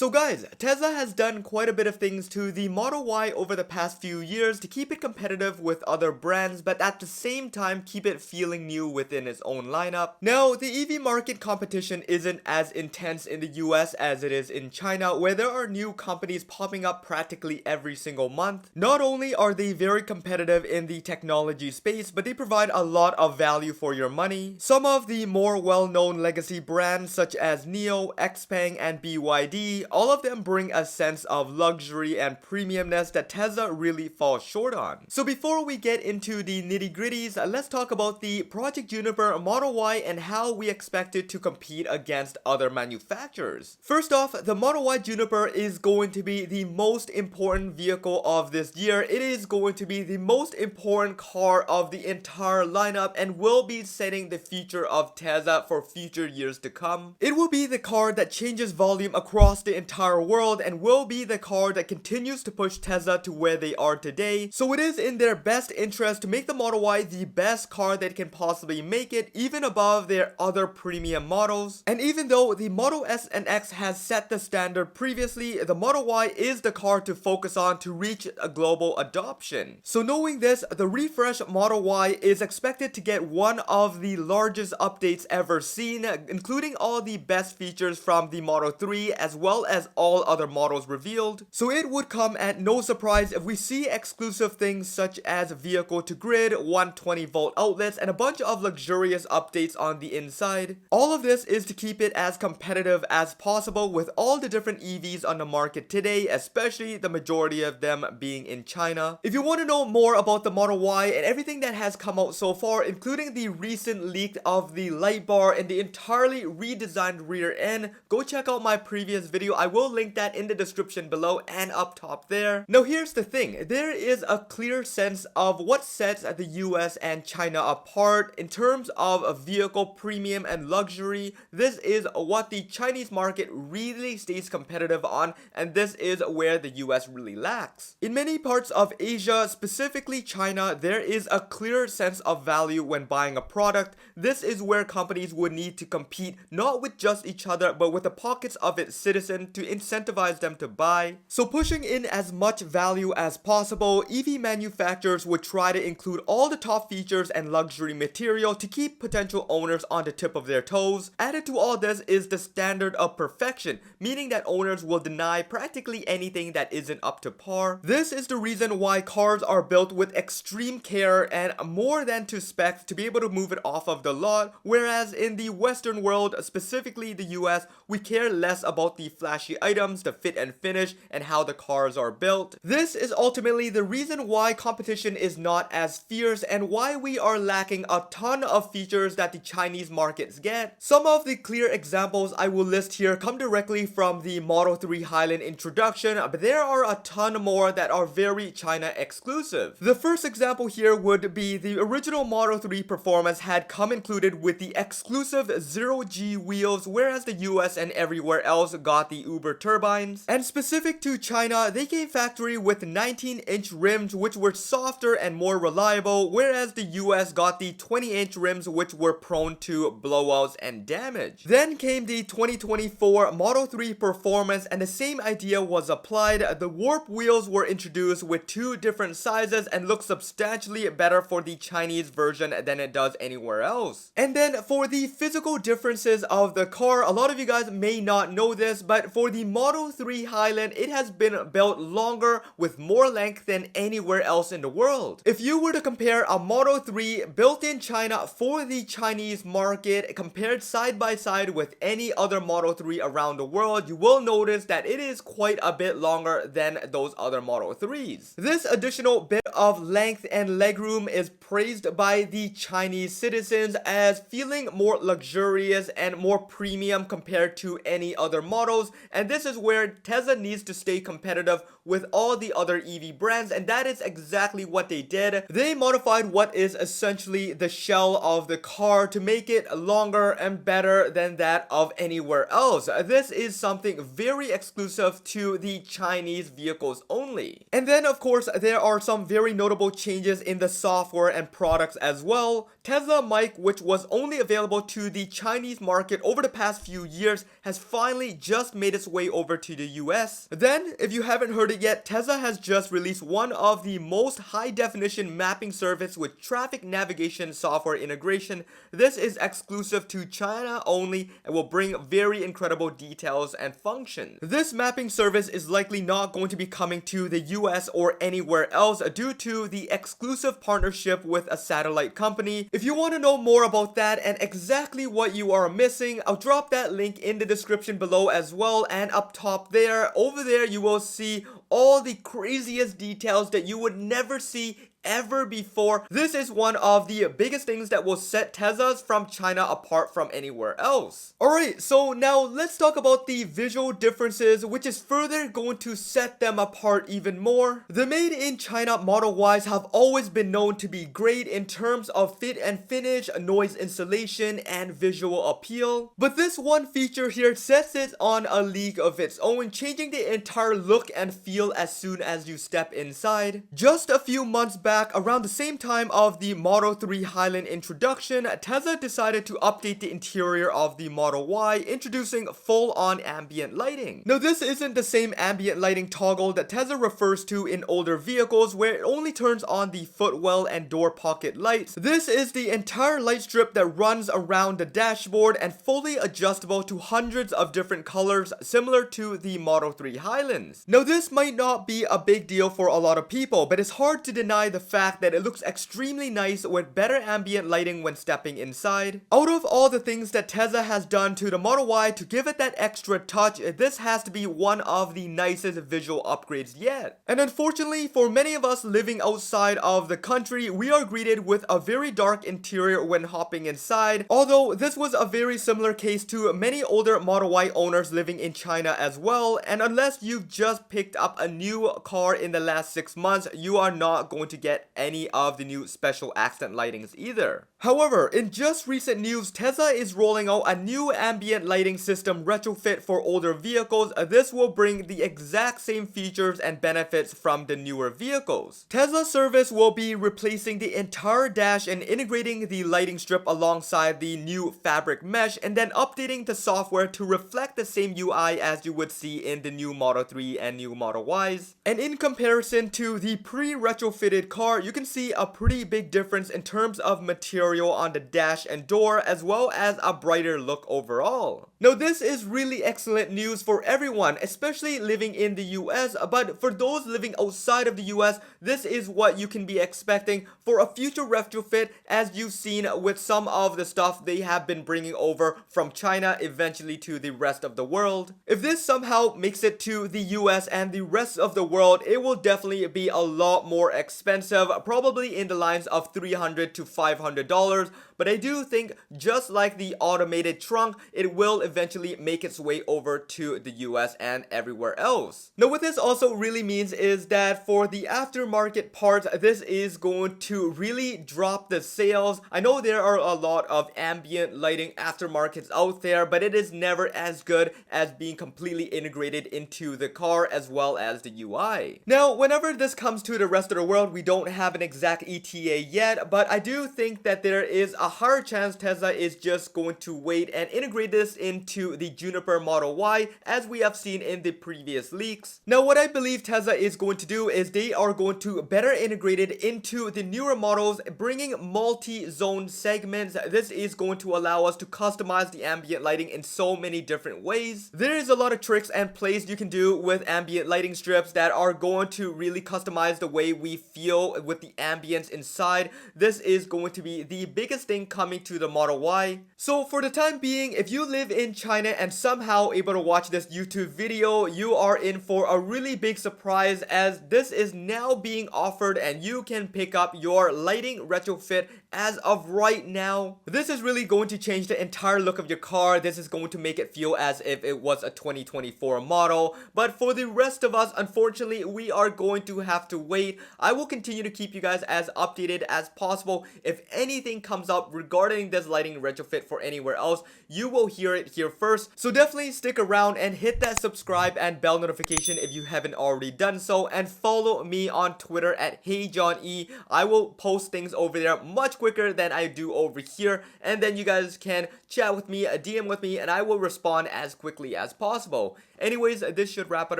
So guys, Tesla has done quite a bit of things to the Model Y over the past few years to keep it competitive with other brands, but at the same time keep it feeling new within its own lineup. Now, the EV market competition isn't as intense in the US as it is in China, where there are new companies popping up practically every single month. Not only are they very competitive in the technology space, but they provide a lot of value for your money. Some of the more well-known legacy brands such as NIO, XPeng, and BYD, all of them bring a sense of luxury and premiumness that Tesla really falls short on. So before we get into the nitty-gritties, let's talk about the Project Juniper Model Y and how we expect it to compete against other manufacturers. First off, the Model Y Juniper is going to be the most important vehicle of this year. It is going to be the most important car of the entire lineup and will be setting the future of Tesla for future years to come. It will be the car that changes volume across the entire world and will be the car that continues to push Tesla to where they are today. So it is in their best interest to make the Model Y the best car that can possibly make it, even above their other premium models. And even though the Model S and X has set the standard previously, the Model Y is the car to focus on to reach a global adoption. So knowing this, the refreshed Model Y is expected to get one of the largest updates ever seen, including all the best features from the Model 3 as well as all other models revealed. So it would come at no surprise if we see exclusive things such as vehicle to grid, 120 volt outlets, and a bunch of luxurious updates on the inside. All of this is to keep it as competitive as possible with all the different EVs on the market today, especially the majority of them being in China. If you want to know more about the Model Y and everything that has come out so far, including the recent leak of the light bar and the entirely redesigned rear end, go check out my previous video. I will link that in the description below and up top there. Now here's the thing, there is a clear sense of what sets the US and China apart in terms of vehicle premium and luxury. This is what the Chinese market really stays competitive on, and this is where the US really lacks. In many parts of Asia, specifically China, there is a clear sense of value when buying a product. This is where companies would need to compete not with just each other but with the pockets of its citizens to incentivize them to buy. So pushing in as much value as possible, EV manufacturers would try to include all the top features and luxury material to keep potential owners on the tip of their toes. Added to all this is the standard of perfection, meaning that owners will deny practically anything that isn't up to par. This is the reason why cars are built with extreme care and more than to specs to be able to move it off of the lot, whereas in the Western world, specifically the US, we care less about the flashy items, the fit and finish, and how the cars are built. This is ultimately the reason why competition is not as fierce and why we are lacking a ton of features that the Chinese markets get. Some of the clear examples I will list here come directly from the Model 3 Highland introduction, but there are a ton more that are very China exclusive. The first example here would be the original Model 3 performance had come included with the exclusive 0G wheels, whereas the US and everywhere else got the Uber turbines. And specific to China, they came factory with 19-inch rims which were softer and more reliable, whereas the US got the 20-inch rims which were prone to blowouts and damage. Then came the 2024 Model 3 performance and the same idea was applied. The warp wheels were introduced with two different sizes and look substantially better for the Chinese version than it does anywhere else. And then for the physical differences of the car, a lot of you guys may not know this, but for the Model 3 Highland, it has been built longer with more length than anywhere else in the world. If you were to compare a Model 3 built in China for the Chinese market compared side by side with any other Model 3 around the world, you will notice that it is quite a bit longer than those other Model 3s. This additional bit of length and legroom is praised by the Chinese citizens as feeling more luxurious and more premium compared to any other models, and this is where Tesla needs to stay competitive with all the other EV brands, and that is exactly what they did. They modified what is essentially the shell of the car to make it longer and better than that of anywhere else. This is something very exclusive to the Chinese vehicles only. And then of course there are some very notable changes in the software and products as well. Tesla Mic, which was only available to the Chinese market over the past few years, has finally just made made its way over to the US. Then, if you haven't heard it yet, Tesla has just released one of the most high-definition mapping service with traffic navigation software integration. This is exclusive to China only and will bring very incredible details and functions. This mapping service is likely not going to be coming to the US or anywhere else due to the exclusive partnership with a satellite company. If you want to know more about that and exactly what you are missing, I'll drop that link in the description below as well, and up top there, over there you will see all the craziest details that you would never see ever before. This is one of the biggest things that will set Teslas from China apart from anywhere else. Alright, so now let's talk about the visual differences, which is further going to set them apart even more. The made in China Model Ys have always been known to be great in terms of fit and finish, noise insulation, and visual appeal. But this one feature here sets it on a league of its own, changing the entire look and feel as soon as you step inside. Just a few months back, around the same time of the Model 3 Highland introduction, Tesla decided to update the interior of the Model Y, introducing full-on ambient lighting. Now, this isn't the same ambient lighting toggle that Tesla refers to in older vehicles where it only turns on the footwell and door pocket lights. This is the entire light strip that runs around the dashboard and fully adjustable to hundreds of different colors, similar to the Model 3 Highlands. Now, this might not be a big deal for a lot of people, but it's hard to deny the fact that it looks extremely nice with better ambient lighting when stepping inside. Out of all the things that Tesla has done to the Model Y to give it that extra touch, this has to be one of the nicest visual upgrades yet. And unfortunately, for many of us living outside of the country, we are greeted with a very dark interior when hopping inside, although this was a very similar case to many older Model Y owners living in China as well, and unless you've just picked up a new car in the last 6 months, you are not going to get any of the new special accent lightings either. However, in just recent news, Tesla is rolling out a new ambient lighting system retrofit for older vehicles. This will bring the exact same features and benefits from the newer vehicles. Tesla service will be replacing the entire dash and integrating the lighting strip alongside the new fabric mesh, and then updating the software to reflect the same UI as you would see in the new Model 3 and new Model Ys. And in comparison to the pre-retrofitted car, you can see a pretty big difference in terms of material on the dash and door, as well as a brighter look overall. Now, this is really excellent news for everyone, especially living in the US, but for those living outside of the US, this is what you can be expecting for a future retrofit, as you've seen with some of the stuff they have been bringing over from China eventually to the rest of the world. If this somehow makes it to the US and the rest of the world, it will definitely be a lot more expensive, probably in the lines of $300 to $500, but I do think, just like the automated trunk, it will eventually make its way over to the US and everywhere else. Now, what this also really means is that for the aftermarket parts, this is going to really drop the sales. I know there are a lot of ambient lighting aftermarkets out there, but it is never as good as being completely integrated into the car as well as the UI. Now, whenever this comes to the rest of the world, we don't have an exact ETA yet, but I do think that there is a higher chance Tesla is just going to wait and integrate this into the Juniper Model Y, as we have seen in the previous leaks. Now, what I believe Tesla is going to do is they are going to better integrate it into the newer models, bringing multi-zone segments. This is going to allow us to customize the ambient lighting in so many different ways. There is a lot of tricks and plays you can do with ambient lighting strips that are going to really customize the way we feel with the ambience inside. This is going to be the biggest thing coming to the Model Y. So for the time being, if you live in China and somehow able to watch this YouTube video, you are in for a really big surprise, as this is now being offered and you can pick up your lighting retrofit as of right now. This is really going to change the entire look of your car. This is going to make it feel as if it was a 2024 model. But for the rest of us, unfortunately, we are going to have to wait. I will continue to keep you guys as updated as possible if anything comes out up regarding this lighting retrofit for anywhere else, you will hear it here first. So definitely stick around and hit that subscribe and bell notification if you haven't already done so, and follow me on Twitter at HeyJohnE. I will post things over there much quicker than I do over here, and then you guys can chat with me, DM with me, and I will respond as quickly as possible. Anyways, this should wrap it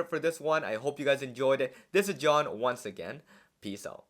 up for this one. I hope you guys enjoyed it. This is John once again. Peace out.